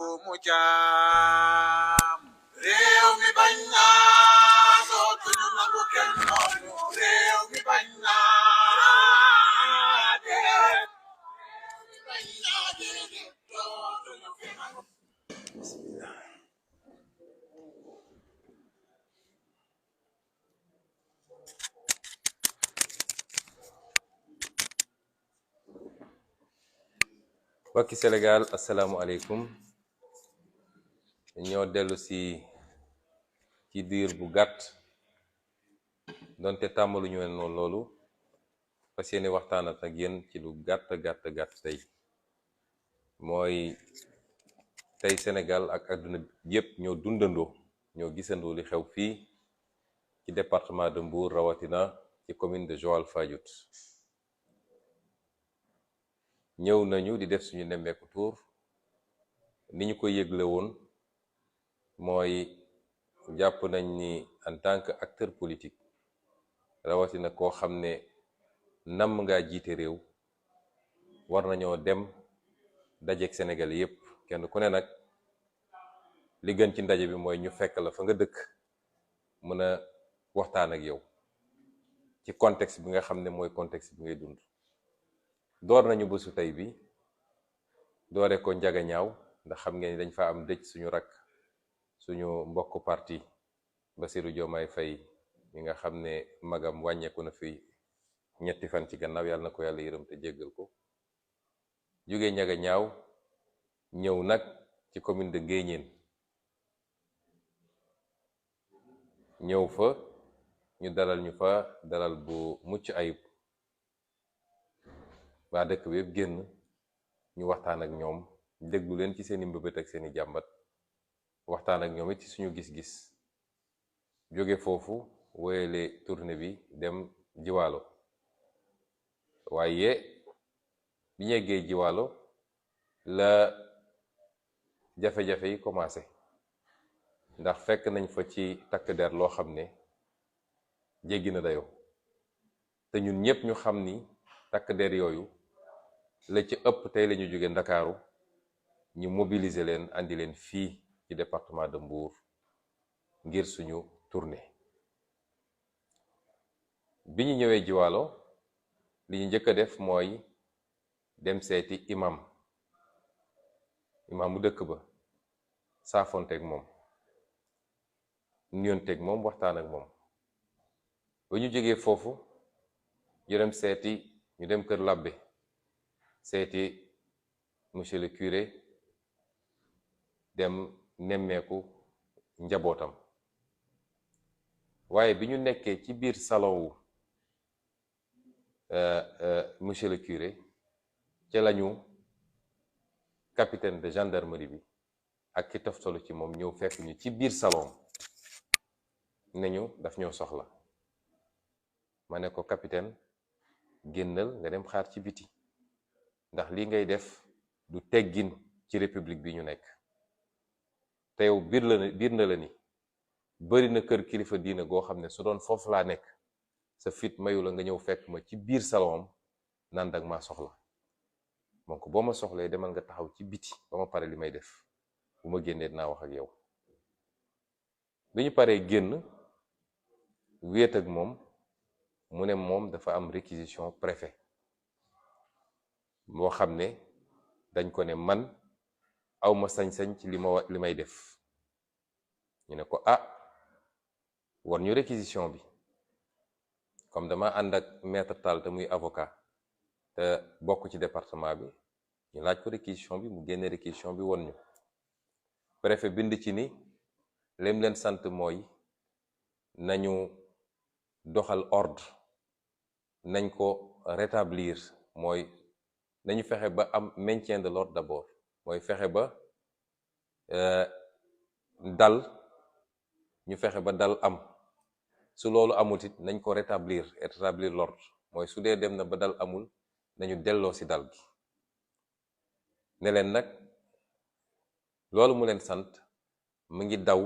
mu jaam réew mi bañ naa dootuñu nangu kenn noonu réew mi bañ naa déet bañ naa déet dootuñu fi nangu. mbokki Sénégal asalaamualeykum ñoo dellu si ci diir bu gàtt donte tàmbaluñu leen noonu loolu fas yéene waxtaanat ak yéen ci lu gàtt tey mooy tey Sénégal ak àdduna yépp ñoo dundandoo ñoo gisandoo li xew fii ci département de Mbour rawatina ci commune de Joal-Fadiouth. ñëw nañu di def suñu nemmeeku tour ni ñu ko yëgle woon mooy jàpp nañ ni en tant que acteur politique rawatina koo xam ne namm ngaa jiite réew war nañoo dem dajeek Sénégal yépp kenn ku ne nag li gën ci ndaje bi mooy ñu fekk la fa nga dëkk mën a waxtaan ak yow ci contexte bi nga xam ne mooy contexte bi ngay dund. door nañu bésu tey bi doore ko njaga ñaaw ndax xam ngeen ni dañ fa am dëj suñu rakk suñu mbokk parti Bassirou Diomaye Faye mi nga xam ne magam wàññeeku na fi ñetti fan ci gannaaw yàlla na ko yàlla yërëm te jéggal ko. jóge njaga ñaaw ñëw nag ci commune de Nguéniène ñëw fa ñu dalal ñu fa dalal bu mucc ayib. waa dëkk bi yëpp génn ñu waxtaan ak ñoom déglu leen ci seeni mbëbët ak seeni jàmbat waxtaan ak ñoom it ci suñu gis-gis jóge foofu woyale tournée bi dem Jiwaalo waaye bi ñu yeggee Jiwaalo la jafe-jafe yi commencé ndax fekk nañ fa ci takk der loo xam ne jéggi na dayoo te ñun ñépp ñu xam ni takk der yooyu la ci ëpp tey lañu jóge Ndakaaru ñu mobiliser leen andi leen fii ci département de Mbour ngir suñu tournée. bi ñu ñëwee Jiwaalo li ñu njëkk a def mooy dem seeti imam mu dëkk ba saafonteeg moom nuyonteeg moom waxtaan ak moom. ba ñu jógee foofu ñu dem kër labbe seeti monsieur le curé dem nemmeeku njabootam waaye bi ñu nekkee ci biir salon wu monsieur le curé ca lañu capitaine de gendarmerie bi ak ki toftalu ci moom ñëw fekk ñu ci biir salon ne ñu daf ñoo soxla. ma ne ko capitaine génnal nga dem xaar ci biti ndax li ngay def du teggin ci république bi ñu nekk te yow biir na la ni bari na kër kilifa diina goo xam ne su doon foofu laa nekk sa fit mayu la nga ñëw fekk ma ci biir salon naan dag maa soxla donc boo ma soxlee demal nga taxaw ci biti ba ma pare li may def bu ma génnee dinaa wax ak yow. bi ñu paree génn wéet ak moom mu ne moom dafa am réquisition préfet moo xam ne dañ ko ne man awma sañ-sañ ci li may def. ñu ne ko war ñu réquisition bi comme dama ànd ak maître Tall te muy avocat te bokk ci département bi ñu laaj ko réquisition bi mu génne réquisition bi won ñu. préfet bind ci ni lim leen sant mooy nañu doxal ordre nañ ko rétablir mooy nañu fexe ba am maintien de l'ordre d'abord mooy fexe ba ñu fexe ba dal am su loolu amul it nañ ko rétablir l'ordre mooy su dee dem na ba dal amul nañu delloo ci dal gi. ne leen nag loolu mu leen sant mu ngi daw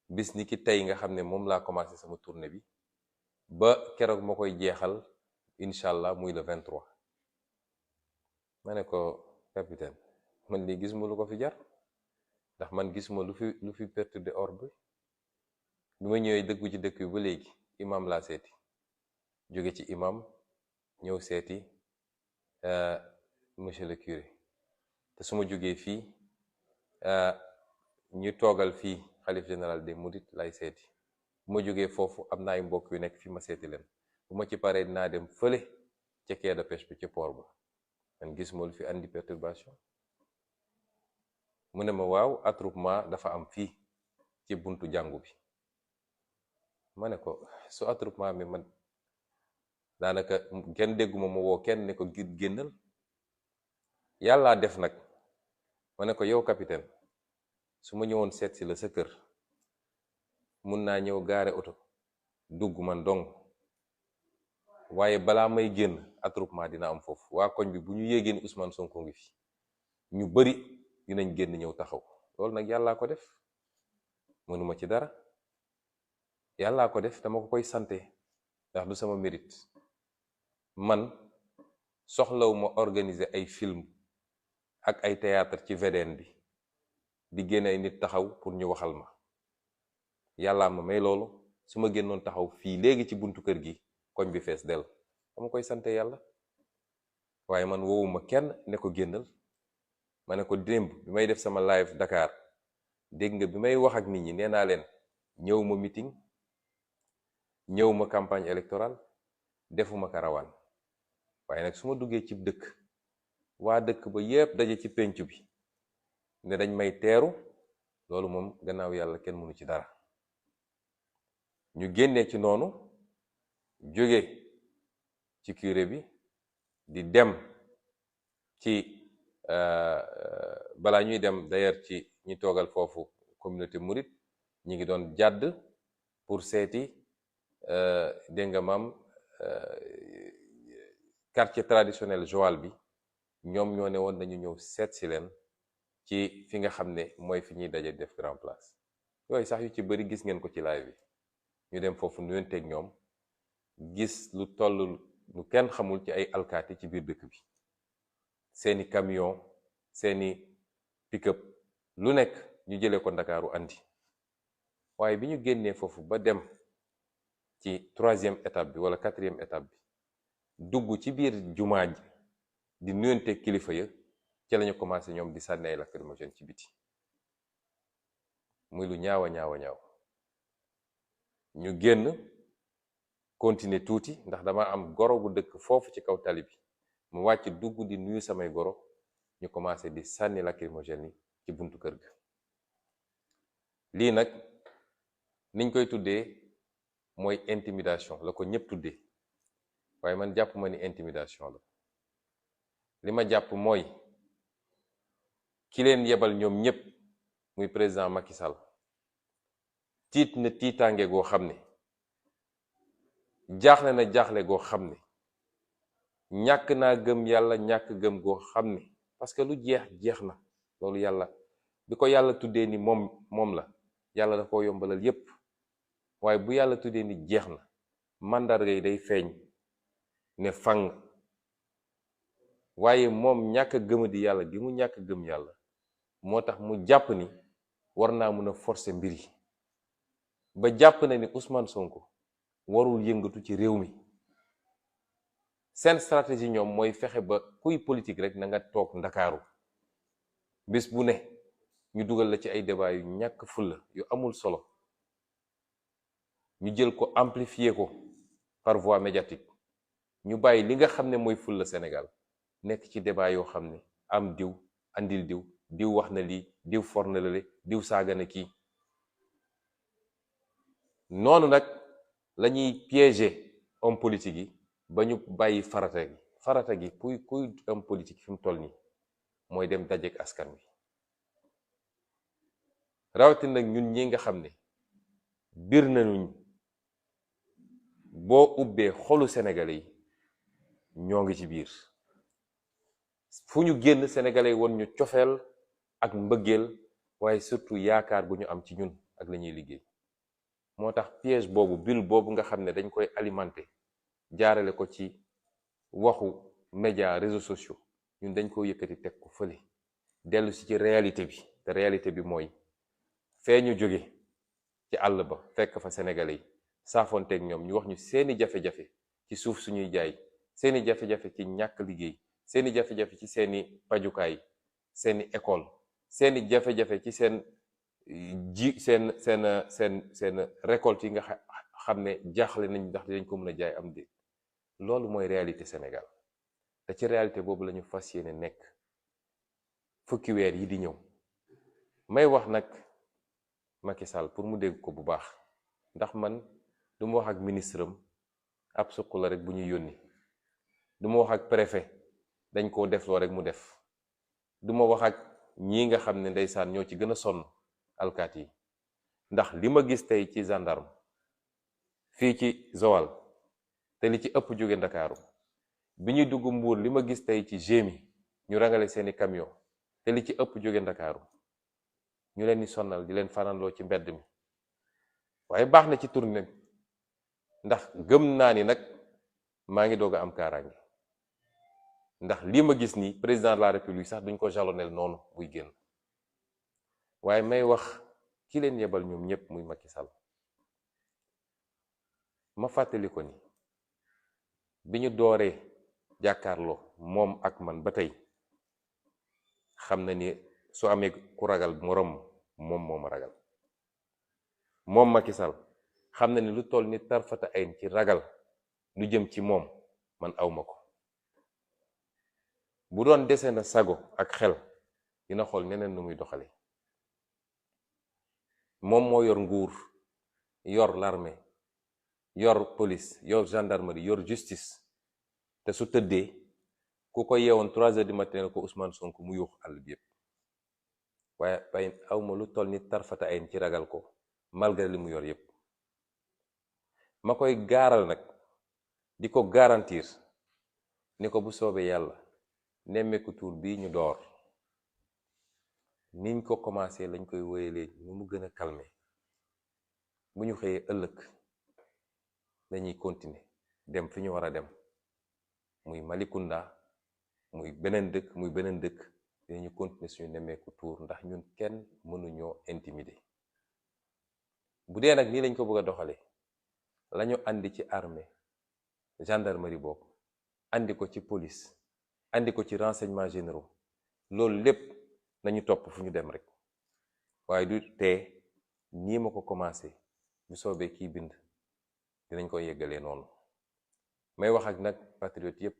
bis ni ki tey nga xam ne moom laa commencé sama tournée bi ba keroog ma koy jeexal incha allah muy le 23. ma ne ko capitaine man lii gis mu lu ko fi jar ndax man gisuma lu fi perturber ordre bi ma ñëwee dëggu ci dëkk bi ba léegi imam laa seeti jóge ci imam ñëw seeti monsieur le curé te su ma jógee fii ñu toogal fii xalif général des mourides lay seeti bu ma jógee foofu am na ay mbokk yu nekk fi ma seeti leen bu ma ci paree dinaa dem fële ca quai de pêche bi ci port ba man gisuma lu fi andi perturbation mu ne ma waaw attroupement dafa am fii ci buntu jàngu bi ma ne ko su attroupement mi man daanaka kenn dégguma ma woo kenn ne ko génnal yàllaa def nag ma ne ko yow capitaine su ma ñëwoon seet si la sa kër mun naa ñëw gaare oto dugg man dong waaye balaa may génn attroupement dina am foofu waa koñ bi bu ñu yéegee ni Ousmane Sonko ngi fi ñu bari dinañ génn ñëw taxaw loolu nag yàllaa ko def mënuma ci dara yàllaa ko def dama ko koy sante ndax du sama mérite man soxlawuma organiser ay film ak ay théâtre ci VDN bi di génne ay nit taxaw pour ñu waxal ma yàllaa ma may loolu su ma génnoon taxaw fii léegi ci buntu kër gi koñ bi fees del dama koy sante yàlla waaye man woowuma kenn ne ko génnal ma ne ko démb bi may def sama live Dakar dégg nga bi may wax ak nit ñi nee naa leen ñëw ma meeting ñëw ma campagne électorale defuma karawaan waaye nag su ma duggee ci dëkk waa dëkk ba yépp daje ci penc bi ne dañ may teeru loolu moom gannaaw yàlla kenn mënu ci dara ñu génnee ci noonu jóge ci curé bi di dem ci balaa ñuy dem d'ailleurs ci ñi toogal foofu communauté mouride ñi ngi doon jàdd pour seeti dégg nga maam quartier traditionnel Joal bi ñoom ñoo ne woon nañu ñëw seet si leen ci fi nga xam ne mooy fi ñuy daje def grand place yooyu sax yu ci bëri gis ngeen ko ci live bi ñu dem foofu nuyonteeg ñoom gis lu toll lu kenn xamul ci ay alkaati ci biir dëkk bi seeni camion seeni pick-up lu nekk ñu jëlee ko Ndakaaru andi waaye bi ñu génnee foofu ba dem ci 3e étape bi wala 4e étape bi dugg ci biir jumaa ji di nuyonteeg kilifa ya ci lañu commencé ñoom di sànni ay lacrymogène ci biti muy lu ñaawa ñaawa ñaaw ñu génn continuer tuuti ndax dama am goro bu dëkk foofu ci kaw tali bi mu wàcc dugg di nuyu samay goro ñu commencé di sànni lacrymogène yi ci buntu kër ga lii nag niñ koy tuddee mooy intimidation la ko ñëpp tuddee waaye man jàpp ma ni intimidation la li ma jàpp mooy ki leen yebal ñoom ñëpp muy président Macky Sall tiit na tiitaange goo xam ne jaaxle na jaaxle goo xam ne ñàkk naa gëm yàlla ñàkk gëm goo xam ne parce que lu jeex na loolu yàlla bi ko yàlla tuddee ni moom la yàlla da koo yombalal yépp waaye bu yàlla tuddee ni jeex na màndarga yi day feeñ ne fang waaye moom ñàkk a gëmadi yàlla gi mu ñàkk gëm yàlla moo tax mu jàpp ni war naa mën a forcer mbir yi ba jàpp na ni Ousmane Sonko warul yëngatu ci réew mi seen stratégie ñoom mooy fexe ba kuy politique rek na nga toog Ndakaaru bis bu ne ñu dugal la ci ay débat yu ñàkk fulla yu amul solo ñu jël ko amplifier ko par voie médiatique ñu bàyyi li nga xam ne mooy fulla Sénégal nekk ci débat yoo xam ne am diw andil diw wax na lii diw for na lale diw saaga na kii noonu nag la ñuy piéger homme politique yi ba ñu bàyyi farata gi kuy homme politique fi mu toll nii mooy dem dajeek askan wi rawatina nag ñun ñi nga xam ne biir nañu boo ubbee xolu sénégalais yi ñoo ngi ci biir fu ñu génn sénégalais yi woon ñu cofeel ak mbëggeel waaye surtout yaakaar gu ñu am ci ñun ak la ñuy liggéey moo tax piège boobu bulle boobu nga xam ne dañ koy alimenter jaarale ko ci waxu média réseaux sociaux ñun dañ ko yëkkati teg ko fële dellu si ci réalité bi te réalité bi mooy fee ñu jóge ci àll ba fekk fa sénégalais yi saafonteeg ñoom ñu wax ñu seeni jafe-jafe ci suuf suñuy jaay, seeni jafe-jafe ci ñàkk liggéey, seeni jafe-jafe ci seeni pajukaay, seeni école, seeni jafe-jafe ci seen seen récolte yi nga xam ne jaaxle nañ ndax dinañ ko mën a jaay am déet. loolu mooy réalité Sénégal te ci réalité boobu la ñu fas yéene nekk fukki weer yi di ñëw. may wax nag Macky Sall pour mu dégg ko bu baax, ndax man du ma wax ak ministre am ab suq la rek bu ñuy yónni, du ma wax ak préfet dañ koo def loo rek mu def, du ma wax ak ñii nga xam ne ndeysaan ñoo ci gën a sonn alkaat yi, ndax li ma gis tey ci gendarme fii ci Joal te li ci ëpp jóge Ndakaaru, bi ñuy dugg Mbuur li ma gis tey ci GMI ñu rangale seeni camion te li ci ëpp jóge Ndakaaru, ñu leen di sonnal di leen fananloo ci mbedd mi. waaye baax na ci tournée ndax gëm naa ni nag maa ngi doog a am kaaraange, ndax lii ma gis nii président de la république sax duñ ko jalonel noonu buy génn. waaye may wax ki leen yebal ñoom ñëpp muy Macky Sall, ma fàttali ko ni bi ñu dooree jàkkaarloo moom ak man ba tey xam na ni su amee ku ragal moroom moom moo ma ragal. moom Macky Sall xam na ni lu toll ni tarfata ayn ci ragal lu jëm ci moom man awma ko. bu doon dese na sago ak xel dina xool neneen nu muy doxale. moom moo yor nguur, yor l'armée, yor police, yor gendarmerie, yor justice, te su tëddee ku ko yeewoon 3 heures du matin ko Ousmane Sonko mu yuux àll bi yépp. waaye awma lu toll ni tarfata ayn ci ragal ko malgré li mu yor yépp. ma koy gaaral nag di ko garantir ni ko bu soobee yàlla nemmeeku tuur bii ñu door niñ ko commencé lañ koy wéyalee ñu mu gën a calmer. bu ñu xëyee ëllëg dañuy continuer dem fi ñu war a dem, muy Malicounda muy beneen dëkk dinañu continuer suñu nemmeeku tuur ndax ñun kenn mënuñoo intimider. bu dee nag nii lañ ko bëgg a doxalee lañu andi ci armée gendarmerie boobu andi ko ci police andi ko ci renseignements généraux, loolu lépp nañu topp fu ñu dem rek. waaye du tee nii ma ko commencé bu soobee kii bind dinañ ko yeggalee noonu. may wax ak nag patriote yépp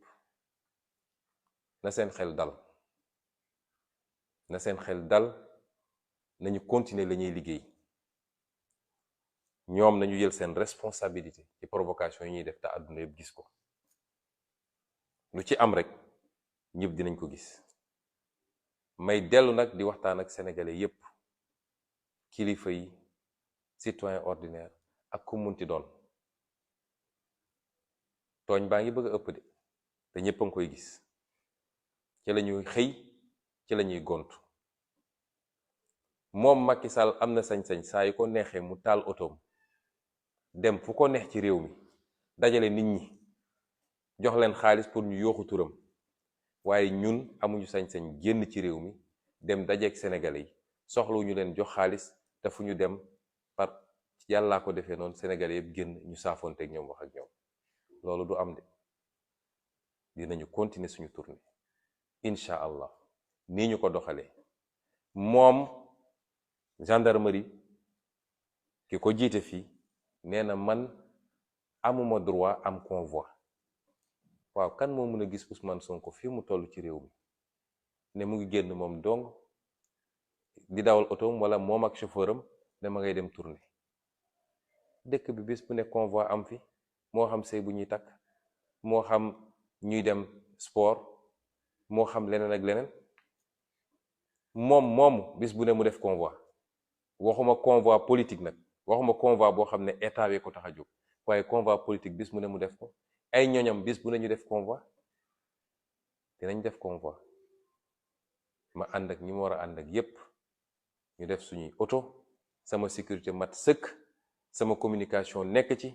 na seen xel dal nañu continuer la ñuy liggéey. ñoom nañu jël seen responsabilité ci provocation yi ñuy def te àdduna yëpp gis ko. lu ci am rek ñëpp dinañ ko gis. may dellu nag di waxtaan ak sénégalais yépp, kilifa yi, citoyen ordinaire ak ku munti doon. tooñ baa ngi bëgg a ëpp de te ñëpp a ngi koy gis. ci la ñuy xëy ci la ñuy gont. moom Macky Sall am na sañ-sañ saa yu ko neexee mu taal otoom dem fu ko neex ci réew mi dajale nit ñi jox leen xaalis pour ñu yooxu turam. waaye ñun amuñu sañ-sañ génn ci réew mi dem dajeek sénégalais yi soxlawuñu leen jox xaalis te fu ñu dem par yàllaa ko defee noonu sénégalais yëpp génn ñu saafoonteeg ñoom wax ak ñoom. loolu du am de. dinañu continuer suñu tournée incha allah nii ñu ko doxalee. moom gendarmerie ki ko jiite fii nee na man amuma droit am convoi. waaw kan moo mën a gis Ousmane Sonko fii mu toll ci réew mi ne mu ngi génn moom dong di dawal otoom wala moom ak chauffeur am ne ma ngay dem tournée. dëkk bi bis bu ne convoi am fi, moo xam sëy bu ñuy takk, moo xam ñuy dem sport, moo xam leneen ak leneen. moom bis bu ne mu def convoi. waxuma convoi politique nag, waxuma convoi boo xam ne état wi ko tax a jóg, waaye convoi politique bis bu ne mu def ko. ay ñoñam bis bu ne ñu def convoi. dinañ def convoi. ma ànd ak ñi ma war a ànd ak yépp ñu def suñuy oto, sama sécurité mat sëkk, sama communication nekk ci,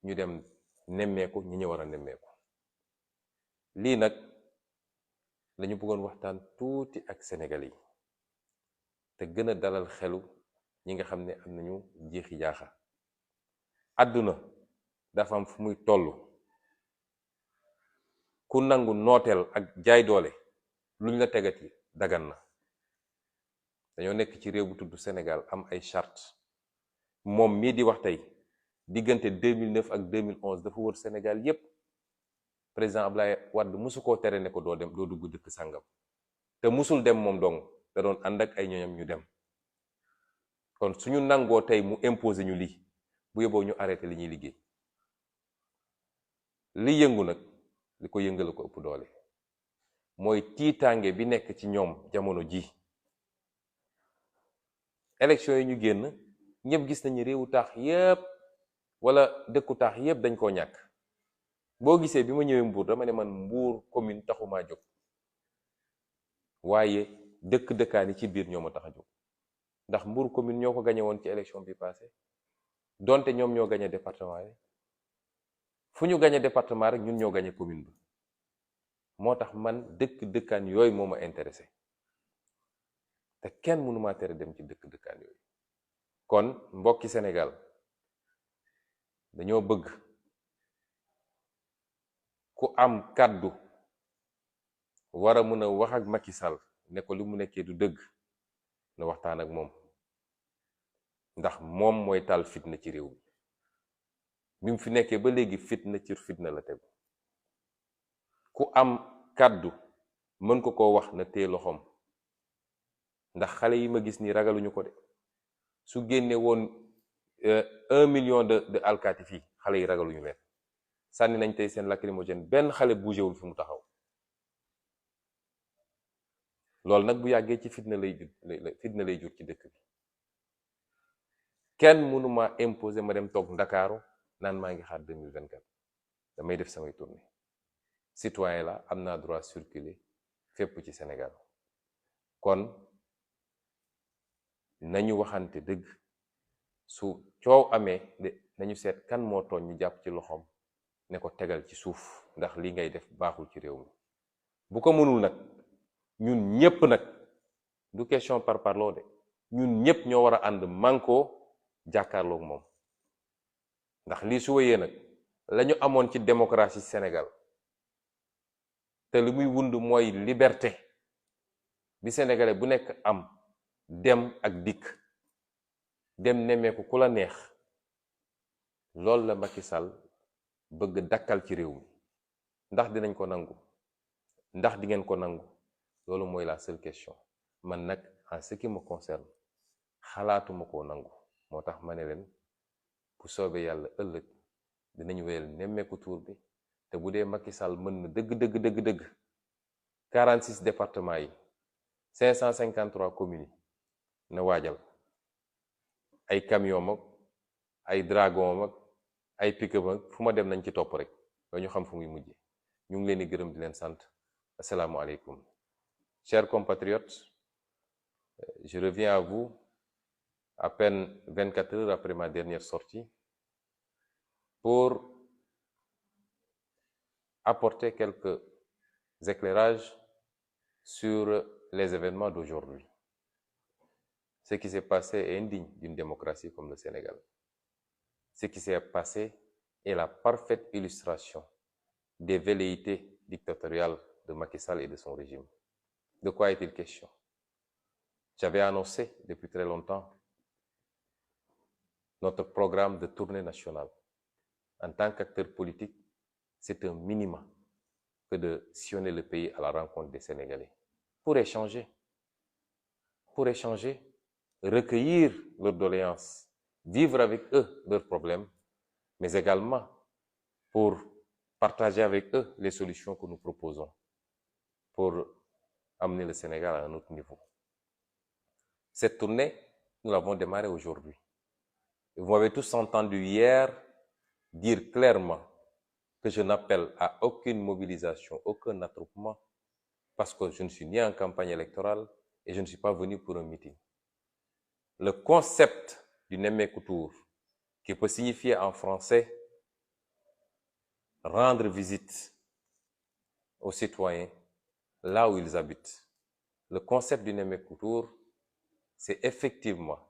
ñu dem nemmeeku ñi ñu war a nemmeeku. lii nag lañu bëggoon waxtaan tuuti ak Sénégalais yi te gën a dalal xelu ñi nga xam ne am nañu jeexi jaaxa. àdduna dafa am fu muy toll ku nangu nooteel ak jaay doole luñ la tegati dagan na. dañoo nekk ci réew bu tudd Sénégal am ay charte moom mii di wax tey diggante 2009 ak 2011 dafa wër Sénégal yépp président Ablaye Wade musu koo tere ne ko doo dem doo dugg dëkk sàngam te musul dem moom dong da doon ànd ak ay ñoñam ñu dem. kon suñu nangoo tey mu imposer ñu lii bu yóbboo ñu arrêté li ñuy liggéey. li yëngu nag li ko yëngal ko ëpp doole mooy tiitaange bi nekk ci ñoom jamono ji. élection yi ñu génn ñëpp gis nañu réewu taax yépp wala dëkku taax yépp dañ koo ñàkk. boo gisee bi ma ñëwee Mbour dama ne man Mbour commune taxumaa jóg waaye dëkkaan yi ci biir ñoo ma tax a jóg ndax Mbour commune ñoo ko gañe woon ci élection bi passé donte ñoom ñoo gañe département yi fu ñu gañe département rek ñun ñoo gañe commune bi moo tax man dëkkaan yooyu moo ma intéressé te kenn mënu maa tere dem ci dëkkaan yooyu. kon mbokki Sénégal dañoo bëgg ku am kàddu war a mën a wax ak Macky Sall ne ko li mu nekkee du dëgg na waxtaan ak moom ndax moom mooy taal fitna ci réew mi. bi mu fi nekkee ba léegi fitna la tegu. ku am kàddu mën ko koo wax na téye loxoom ndax xale yi ma gis nii ragaluñu ko de. su génne woon 1 million de alkaati fii xale yi ragaluñu leen. sànni nañ tey seen lacrymogène benn xale bougéwul fi mu taxaw. loolu nag bu yàggee ci fitna lay jur ci dëkk bi. kenn mënuma imposer ma dem toog Ndakaaru naan maa ngi xaar 2024 damay def samay tournée. citoyen la am naa droit circuler fépp ci Sénégal. kon nañu waxante dëgg su coow amee nañu seet kan moo tooñ ñu jàpp ci loxoom ne ko tegal ci suuf ndax li ngay def baaxul ci réew mi. bu ko mënul nag ñun ñépp nag du question par parloo de ñun ñépp ñoo war a ànd mànkoo jàkkaarloog moom ndax lii su wéyee nag lañu amoon ci démocratie Sénégal te li muy wund mooy liberté bi sénégalais bu nekk am dem ak dikk dem nemmeeku ku la neex loolu la Macky Sall bëgg dakkal ci réew mi. ndax dinañ ko nangu ndax di ngeen ko nangu loolu mooy la seule question. man nag en ce qui me concerne xalaatuma koo nangu moo tax ma ne leen bu soobee yàlla ëllëg dinañ wéyal nemmeeku tuur bi te bu dee Macky Sall mën na dëgg 46 départements yi 553 communes yi na waajal ay camion mag ay dragon mag ay pick-up mag fu ma dem nañ ci topp rek ba ñu xam fu muy mujje. ñu ngi leen di gërëm di leen sant. Asalaamualeykum. Chers compatriotes, je reviens à vous à peine 24 heures après ma dernière sortie pour apporter quelques éclairages sur les événements d'aujourd'hui. Ce qui s'est passé est indigne d'une démocratie comme le Sénégal. Ce qui s'est passé est la parfaite illustration des velléités dictatoriales de Macky Sall et de son régime. De quoi est-il question? J'avais annoncé depuis très longtemps notre programme de tournée nationale. En tant qu'acteur politique, c'est un minimum que de sillonner le pays à la rencontre des Sénégalais pour échanger, recueillir leurs doléances, vivre avec eux leurs problèmes, mais également pour partager avec eux les solutions que nous proposons pour amener le Sénégal à un autre niveau. Cette tournée, nous l'avons démarrée aujourd'hui. Vous m'avez tous entendu hier dire clairement que je n'appelle à aucune mobilisation, aucun attroupement, parce que je ne suis ni en campagne électorale et je ne suis pas venu pour un meeting. Le concept du Nemmeeku Tour, qui peut signifier en français rendre visite aux citoyens, là où ils habitent. Le concept du Nemmeeku Tour, c'est effectivement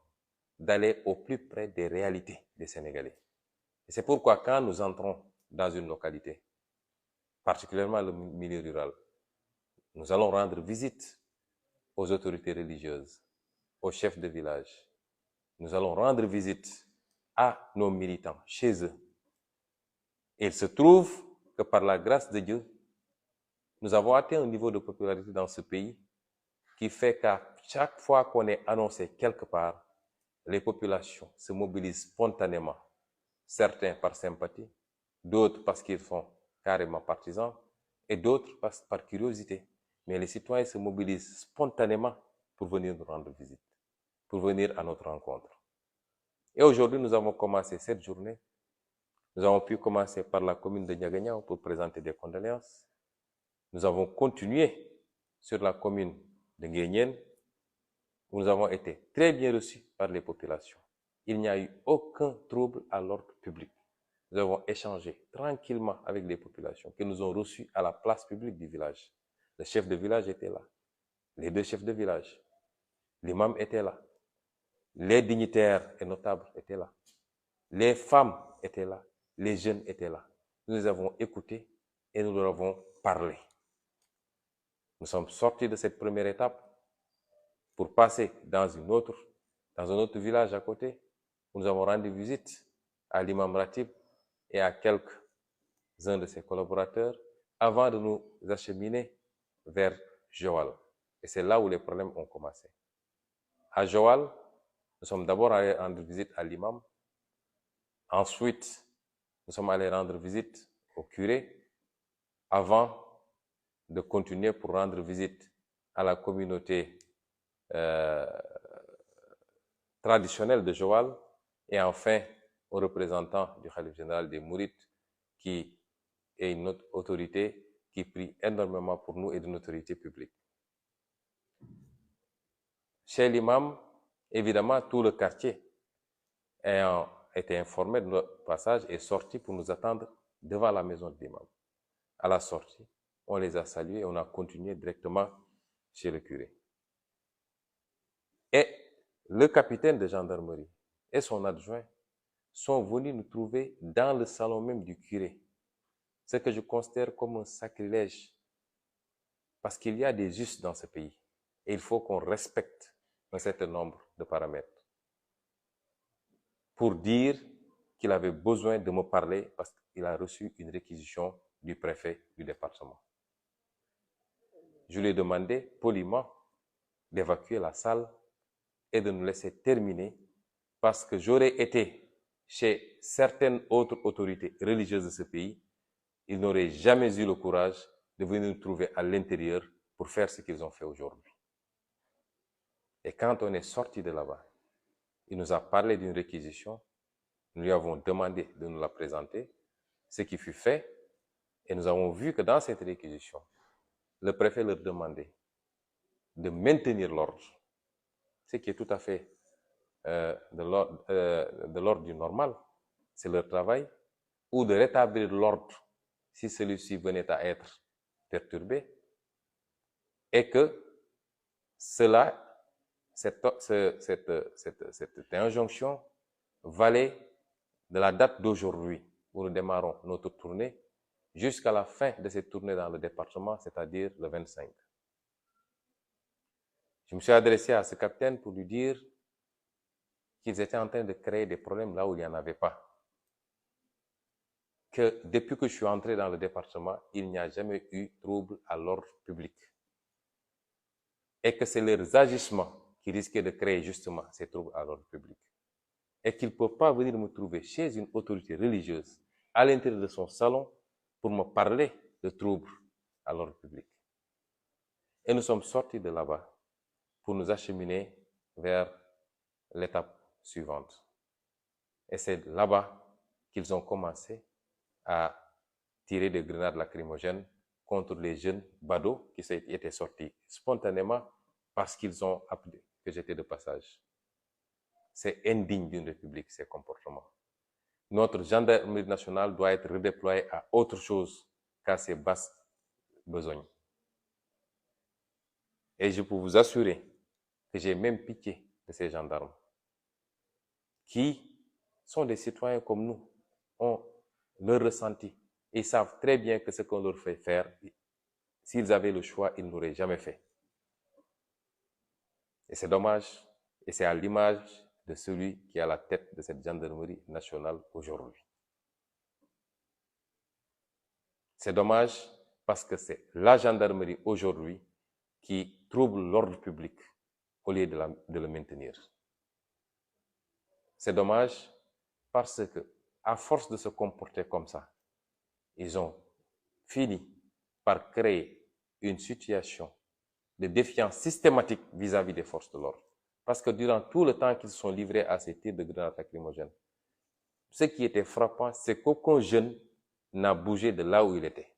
d'aller au plus près des réalités des Sénégalais. Et c'est pourquoi quand nous entrons dans une localité, particulièrement le milieu rural, nous allons rendre visite aux autorités religieuses, aux chefs de village. Nous allons rendre visite à nos militants, chez eux. Et il se trouve que par la grâce de Dieu, nous avons atteint un niveau de popularité dans ce pays qui fait qu'à chaque fois qu'on est annoncé quelque part, les populations se mobilisent spontanément, certains par sympathie, d'autres parce qu'ils sont carrément partisans, et d'autres par curiosité. Mais les citoyens se mobilisent spontanément pour venir nous rendre visite, pour venir à notre rencontre. Et aujourd'hui, nous avons commencé cette journée. Nous avons pu commencer par la commune de Niagagnao pour présenter des condoléances. Nous avons continué sur la commune de Nguyen, où nous avons été très bien reçus par les populations. Il n'y a eu aucun trouble à l'ordre public. Nous avons échangé tranquillement avec les populations qui nous ont reçus à la place publique du village. Le chef de village était là, les deux chefs de village, l'imam était là, les dignitaires et notables étaient là, les femmes étaient là, les jeunes étaient là. Nous les avons écoutés et nous leur avons parlé. Nous sommes sortis de cette première étape pour passer dans un autre village à côté, où nous avons rendu visite à l'imam Ratib et à quelques-uns de ses collaborateurs avant de nous acheminer vers Joal. Et c'est là où les problèmes ont commencé. À Joal, nous sommes d'abord allés rendre visite à l'imam. Ensuite, nous sommes allés rendre visite au curé avant de continuer pour rendre visite à la communauté traditionnelle de Joal et enfin aux représentants du Khalife général des Mourides qui est une autre autorité qui prie énormément pour nous et d'une autorité publique. Chez l'imam, évidemment, tout le quartier ayant été informé de notre passage est sorti pour nous attendre devant la maison de l'imam. À la sortie, on les a salués et on a continué directement chez le curé. Et le capitaine de gendarmerie et son adjoint sont venus nous trouver dans le salon même du curé. Ce que je considère comme un sacrilège. Parce qu'il y a des us dans ce pays. Et il faut qu'on respecte un certain nombre de paramètres. Pour dire qu'il avait besoin de me parler parce qu'il a reçu une réquisition du préfet du département. Je lui ai demandé poliment d'évacuer la salle et de nous laisser terminer parce que j'aurais été chez certaines autres autorités religieuses de ce pays, ils n'auraient jamais eu le courage de venir nous trouver à l'intérieur pour faire ce qu'ils ont fait aujourd'hui. Et quand on est sorti de là-bas, il nous a parlé d'une réquisition, nous lui avons demandé de nous la présenter, ce qui fut fait, et nous avons vu que dans cette réquisition, le préfet leur demandait de maintenir l'ordre, ce qui est tout à fait de l'ordre du normal, c'est leur travail, ou de rétablir l'ordre si celui-ci venait à être perturbé, et que cette injonction valait de la date d'aujourd'hui où nous démarrons notre tournée jusqu'à la fin de cette tournée dans le département, c'est-à-dire le 25. Je me suis adressé à ce capitaine pour lui dire qu'ils étaient en train de créer des problèmes là où il n'y en avait pas. Que depuis que je suis entré dans le département, il n'y a jamais eu trouble à l'ordre public. Et que c'est leurs agissements qui risquaient de créer justement ces troubles à l'ordre public. Et qu'ils ne peuvent pas venir me trouver chez une autorité religieuse, à l'intérieur de son salon, pour me parler de troubles à l'ordre public. Et nous sommes sortis de là-bas pour nous acheminer vers l'étape suivante. Et c'est là-bas qu'ils ont commencé à tirer des grenades lacrymogènes contre les jeunes badauds qui étaient sortis spontanément parce qu'ils ont appelé que j'étais de passage. C'est indigne d'une république, ces comportements. Notre gendarmerie nationale doit être redéployée à autre chose qu'à ses basses besognes. Et je peux vous assurer que j'ai même pitié de ces gendarmes qui sont des citoyens comme nous, ont leur ressenti. Ils savent très bien que ce qu'on leur fait faire, s'ils avaient le choix, ils n'auraient jamais fait. Et c'est dommage, et c'est à l'image de celui qui est à la tête de cette gendarmerie nationale aujourd'hui. C'est dommage parce que c'est la gendarmerie aujourd'hui qui trouble l'ordre public au lieu de le maintenir. C'est dommage parce que, à force de se comporter comme ça, ils ont fini par créer une situation de défiance systématique vis-à-vis des forces de l'ordre. Parce que durant tout le temps qu'ils se sont livrés à ces tirs de grenades lacrymogènes, ce qui était frappant, c'est qu'aucun jeune n'a bougé de là où il était.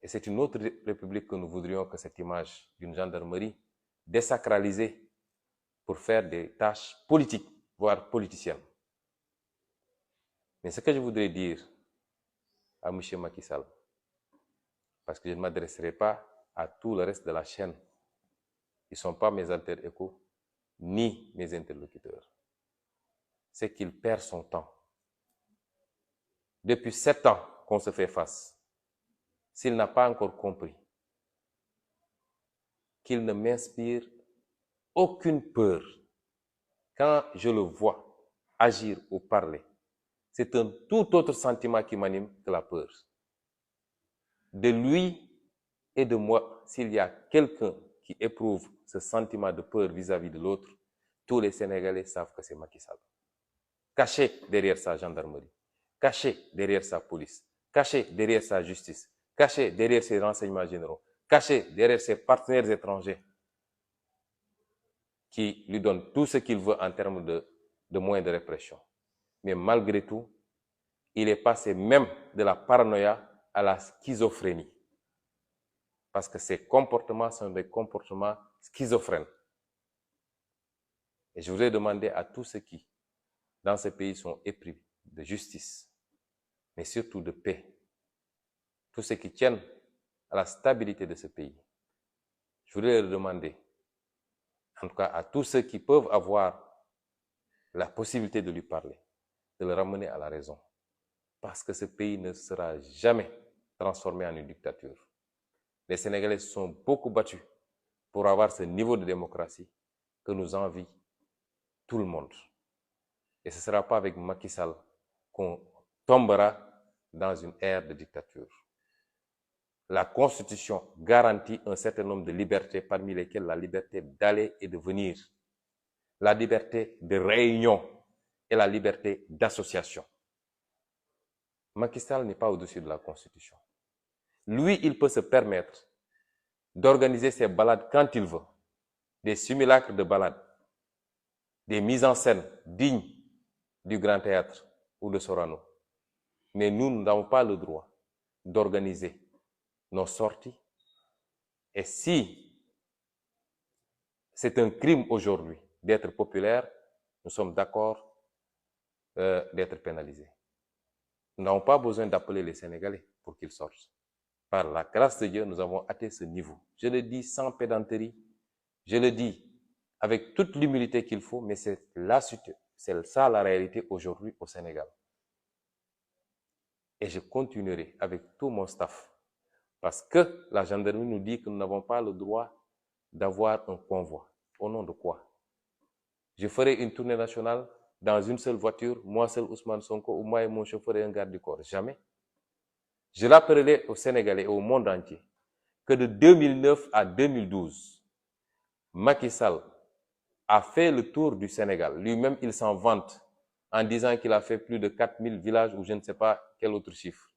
Et c'est une autre république que nous voudrions que cette image d'une gendarmerie désacralisée pour faire des tâches politiques, voire politiciennes. Mais ce que je voudrais dire à M. Macky Sall, parce que je ne m'adresserai pas à tout le reste de la chaîne, ils ne sont pas mes alter-égos, ni mes interlocuteurs, c'est qu'il perd son temps. Depuis 7 ans qu'on se fait face, s'il n'a pas encore compris qu'il ne m'inspire aucune peur, quand je le vois agir ou parler, c'est un tout autre sentiment qui m'anime que la peur. De lui et de moi, s'il y a quelqu'un qui éprouve ce sentiment de peur vis-à-vis de l'autre, tous les Sénégalais savent que c'est Macky Sall. Caché derrière sa gendarmerie, caché derrière sa police, caché derrière sa justice, caché derrière ses renseignements généraux, caché derrière ses partenaires étrangers qui lui donnent tout ce qu'il veut en termes de moyens de répression. Mais malgré tout, il est passé même de la paranoïa à la schizophrénie. Parce que ces comportements sont des comportements schizophrènes. Et je voudrais demander à tous ceux qui, dans ce pays, sont épris de justice, mais surtout de paix, tous ceux qui tiennent à la stabilité de ce pays, je voudrais leur demander, en tout cas à tous ceux qui peuvent avoir la possibilité de lui parler, de le ramener à la raison. Parce que ce pays ne sera jamais transformé en une dictature. Les Sénégalais se sont beaucoup battus pour avoir ce niveau de démocratie que nous envie tout le monde. Et ce ne sera pas avec Macky Sall qu'on tombera dans une ère de dictature. La Constitution garantit un certain nombre de libertés, parmi lesquelles la liberté d'aller et de venir, la liberté de réunion et la liberté d'association. Macky Sall n'est pas au-dessus de la Constitution. Lui, il peut se permettre d'organiser ses balades quand il veut, des simulacres de balades, des mises en scène dignes du Grand Théâtre ou de Sorano. Mais nous n'avons pas le droit d'organiser nos sorties. Et si c'est un crime aujourd'hui d'être populaire, nous sommes d'accord d'être pénalisés. Nous n'avons pas besoin d'appeler les Sénégalais pour qu'ils sortent. Par la grâce de Dieu, nous avons atteint ce niveau. Je le dis sans pédanterie, je le dis avec toute l'humilité qu'il faut, mais c'est ça la réalité aujourd'hui au Sénégal. Et je continuerai avec tout mon staff, parce que la gendarmerie nous dit que nous n'avons pas le droit d'avoir un convoi. Au nom de quoi? Je ferai une tournée nationale dans une seule voiture, moi seul Ousmane Sonko, ou moi et mon chauffeur et un garde du corps. Jamais. Je rappellerai aux Sénégalais et au monde entier que de 2009 à 2012, Macky Sall a fait le tour du Sénégal. Lui-même, il s'en vante en disant qu'il a fait plus de 4000 villages ou je ne sais pas quel autre chiffre.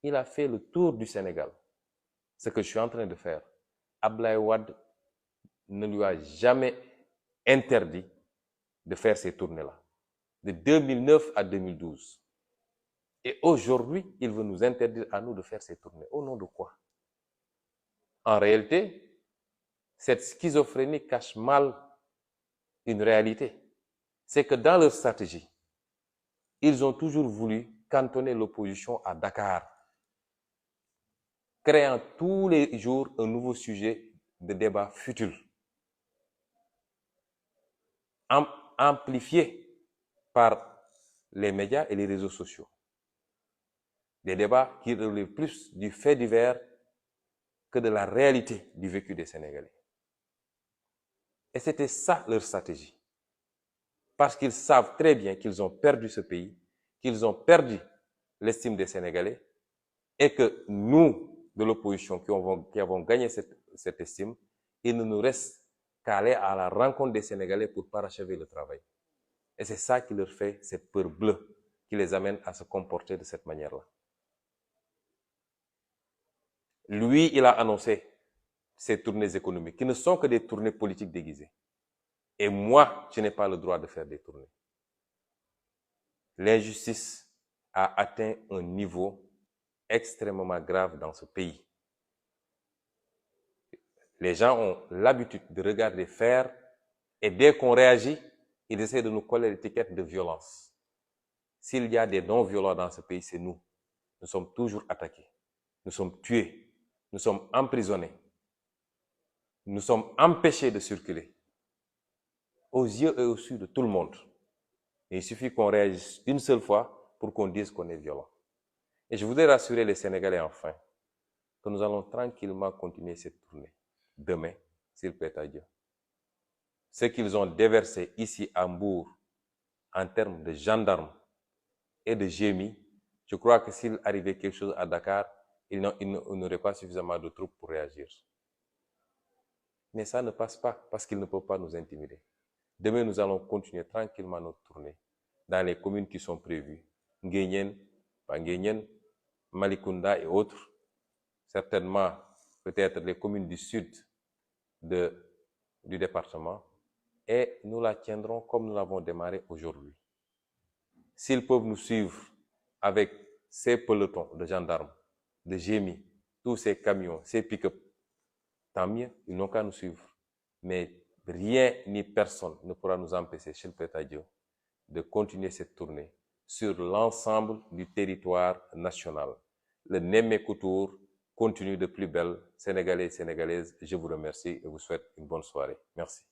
Il a fait le tour du Sénégal. Ce que je suis en train de faire. Abdoulaye Wade ne lui a jamais interdit de faire ces tournées-là. De 2009 à 2012. Et aujourd'hui, il veut nous interdire à nous de faire ces tournées. Au nom de quoi? En réalité, cette schizophrénie cache mal une réalité. C'est que dans leur stratégie, ils ont toujours voulu cantonner l'opposition à Dakar. créant tous les jours un nouveau sujet de débat futile, amplifié par les médias et les réseaux sociaux. Des débats qui relèvent plus du fait divers que de la réalité du vécu des Sénégalais. Et c'était ça leur stratégie. Parce qu'ils savent très bien qu'ils ont perdu ce pays, qu'ils ont perdu l'estime des Sénégalais, et que nous, de l'opposition, qui avons gagné cette estime, il ne nous reste qu'à aller à la rencontre des Sénégalais pour parachever le travail. Et c'est ça qui leur fait cette peur bleue, qui les amène à se comporter de cette manière-là. Lui, il a annoncé ces tournées économiques, qui ne sont que des tournées politiques déguisées. Et moi, je n'ai pas le droit de faire des tournées. L'injustice a atteint un niveau extrêmement grave dans ce pays. Les gens ont l'habitude de regarder faire, et dès qu'on réagit, ils essaient de nous coller l'étiquette de violence. S'il y a des non-violents dans ce pays, c'est nous. Nous sommes toujours attaqués. Nous sommes tués. Nous sommes emprisonnés. Nous sommes empêchés de circuler. Aux yeux et aux yeux de tout le monde. Et il suffit qu'on réagisse une seule fois pour qu'on dise qu'on est violent. Et je voudrais rassurer les Sénégalais enfin que nous allons tranquillement continuer cette tournée. Demain, s'il plaît à Dieu. Ce qu'ils ont déversé ici à Mbour en termes de gendarmes et de GMI, je crois que s'il arrivait quelque chose à Dakar, il n'aurait pas suffisamment de troupes pour réagir. Mais ça ne passe pas parce qu'ils ne peuvent pas nous intimider. Demain, nous allons continuer tranquillement notre tournée dans les communes qui sont prévues. Nguyen, Nguyen, Malikunda et autres. Certainement, peut-être les communes du sud du département. Et nous la tiendrons comme nous l'avons démarré aujourd'hui. S'ils peuvent nous suivre avec ces pelotons de gendarmes, de GMI, tous ces camions, ces pick-up, tant mieux, ils n'ont qu'à nous suivre. Mais rien ni personne ne pourra nous empêcher, s'il plaît à Dieu, de continuer cette tournée sur l'ensemble du territoire national. Le Nemmekou Tour continue de plus belle. Sénégalais et Sénégalaises, je vous remercie et vous souhaite une bonne soirée. Merci.